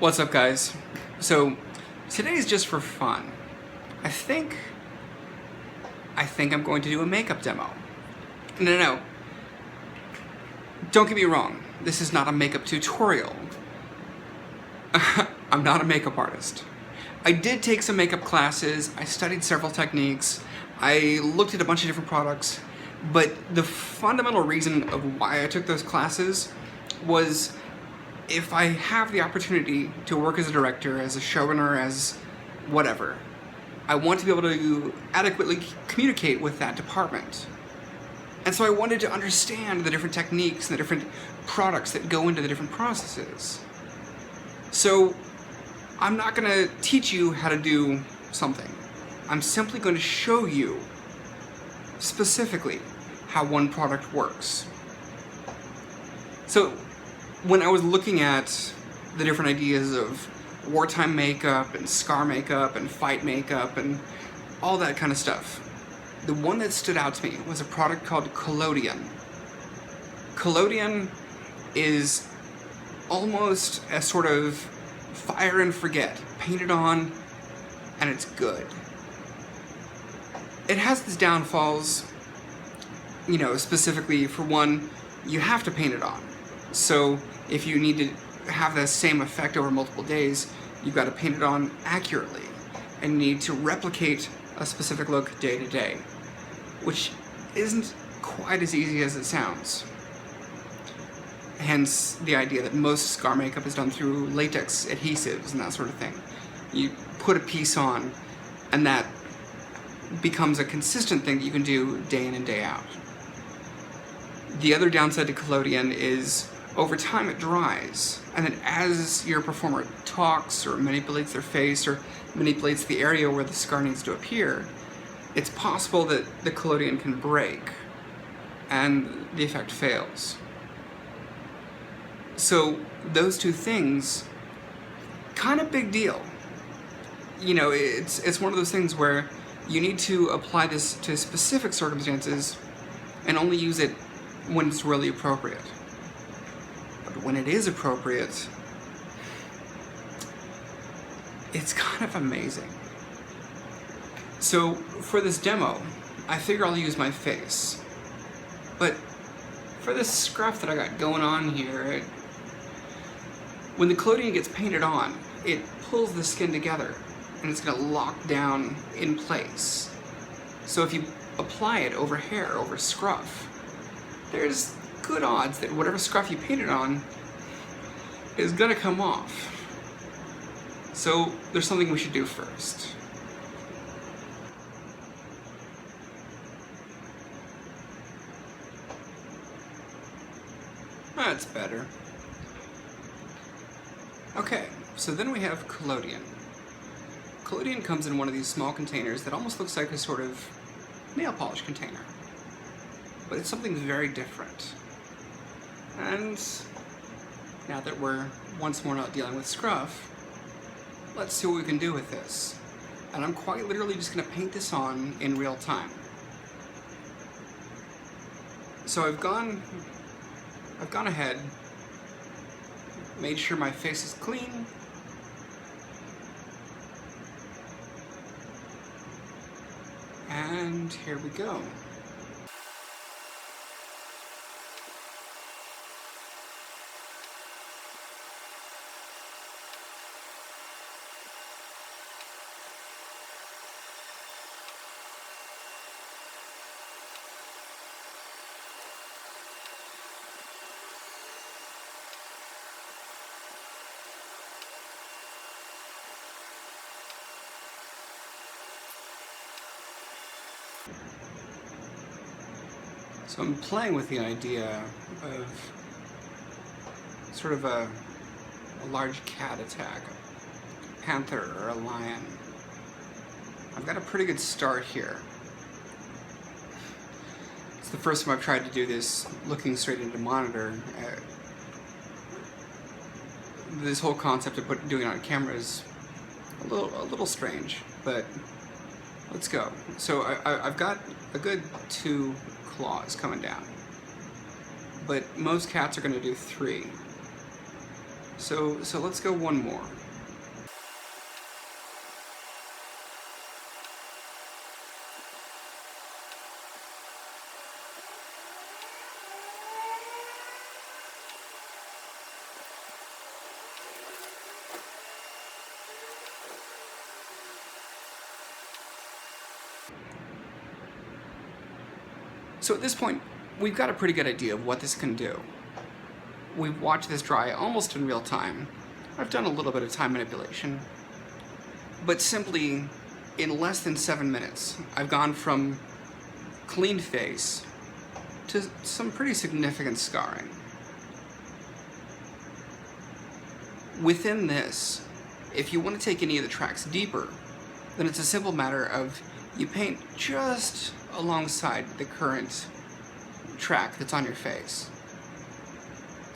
What's up, guys? So today is just for fun. I think I'm going to do a makeup demo. No. Don't get me wrong. This is not a makeup tutorial. I'm not a makeup artist. I did take some makeup classes. I studied several techniques. I looked at a bunch of different products. But the fundamental reason of why I took those classes was if I have the opportunity to work as a director, as a showrunner, as whatever, I want to be able to adequately communicate with that department. And so I wanted to understand the different techniques and the different products that go into the different processes. So I'm not going to teach you how to do something. I'm simply going to show you specifically how one product works. So when I was looking at the different ideas of wartime makeup and scar makeup and fight makeup and all that kind of stuff, the one that stood out to me was a product called Collodion. Collodion is almost a sort of fire and forget, painted on, and it's good. It has its downfalls, specifically for one, you have to paint it on. So if you need to have the same effect over multiple days, you've got to paint it on accurately and need to replicate a specific look day to day, which isn't quite as easy as it sounds. Hence the idea that most scar makeup is done through latex adhesives and that sort of thing. You put a piece on and that becomes a consistent thing that you can do day in and day out. The other downside to Collodion is over time it dries, and then as your performer talks or manipulates their face or manipulates the area where the scar needs to appear, it's possible that the Collodion can break and the effect fails. So those two things, kind of big deal. It's one of those things where you need to apply this to specific circumstances and only use it when it's really appropriate. But when it is appropriate, it's kind of amazing. So for this demo, I figure I'll use my face. But for this scruff that I got going on here, when the Collodion gets painted on, it pulls the skin together and it's going to lock down in place. So if you apply it over hair, over scruff, there's good odds that whatever scruff you painted on is going to come off. So there's something we should do first. That's better. Okay, so then we have Collodion. Collodion comes in one of these small containers that almost looks like a sort of nail polish container. But it's something very different. And now that we're once more not dealing with scruff, let's see what we can do with this. And I'm quite literally just going to paint this on in real time. So I've gone ahead, made sure my face is clean, and here we go. So I'm playing with the idea of sort of a large cat attack, a panther or a lion. I've got a pretty good start here. It's the first time I've tried to do this looking straight into monitor. This whole concept of doing it on camera is a little strange, but let's go. So I've got a good 2 claws coming down, but most cats are going to do 3. So let's go one more. So at this point, we've got a pretty good idea of what this can do. We've watched this dry almost in real time. I've done a little bit of time manipulation. But simply, in less than 7 minutes, I've gone from clean face to some pretty significant scarring. Within this, if you want to take any of the tracks deeper, then it's a simple matter of you paint just alongside the current track that's on your face.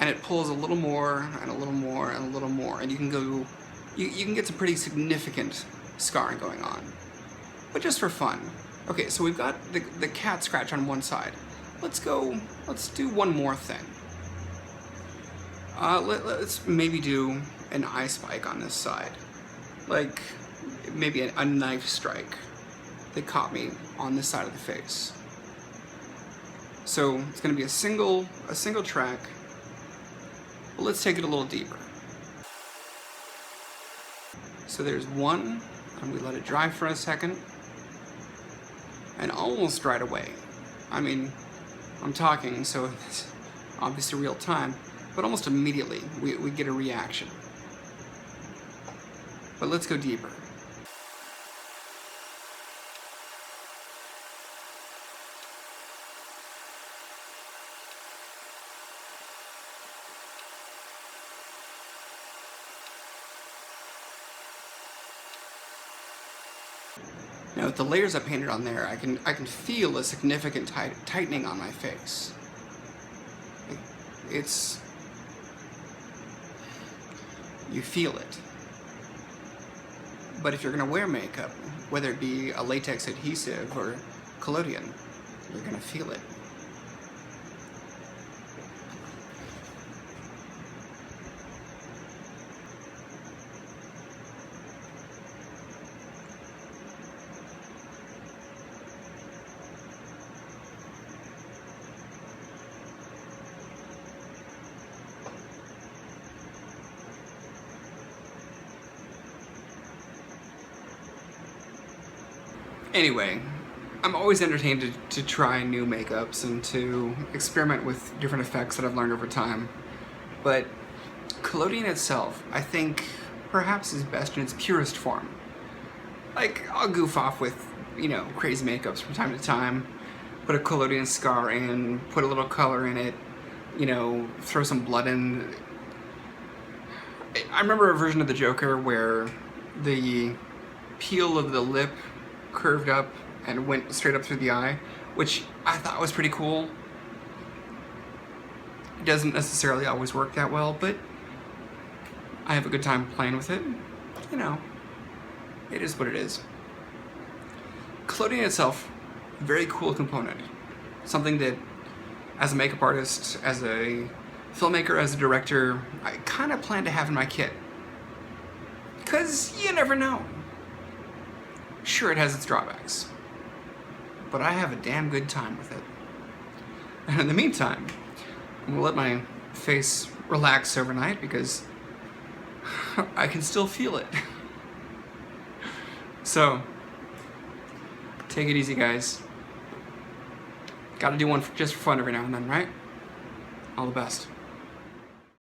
And it pulls a little more, and a little more, and a little more, and you can go, you can get some pretty significant scarring going on. But just for fun. Okay, so we've got the cat scratch on one side. Let's do one more thing. Let's maybe do an eye spike on this side. Like, maybe a knife strike that caught me on this side of the face. So it's gonna be a single track, but let's take it a little deeper. So there's one, and we let it dry for a second, and almost right away. I mean, I'm talking, so it's obviously real time, but almost immediately we get a reaction. But let's go deeper. Now with the layers I painted on there, I can feel a significant tightening on my face. You feel it. But if you're gonna wear makeup, whether it be a latex adhesive or Collodion, you're gonna feel it. Anyway, I'm always entertained to try new makeups and to experiment with different effects that I've learned over time. But Collodion itself, I think, perhaps is best in its purest form. Like, I'll goof off with, you know, crazy makeups from time to time, put a Collodion scar in, put a little color in it, you know, throw some blood in. I remember a version of the Joker where the peel of the lip curved up and went straight up through the eye, which I thought was pretty cool. It doesn't necessarily always work that well, but I have a good time playing with it. You know, it is what it is. Collodion itself, very cool component. Something that, as a makeup artist, as a filmmaker, as a director, I kind of plan to have in my kit. Because you never know. Sure, it has its drawbacks, but I have a damn good time with it. And in the meantime, I'm gonna let my face relax overnight because I can still feel it. So, take it easy, guys. Gotta do one just for fun every now and then, right? All the best.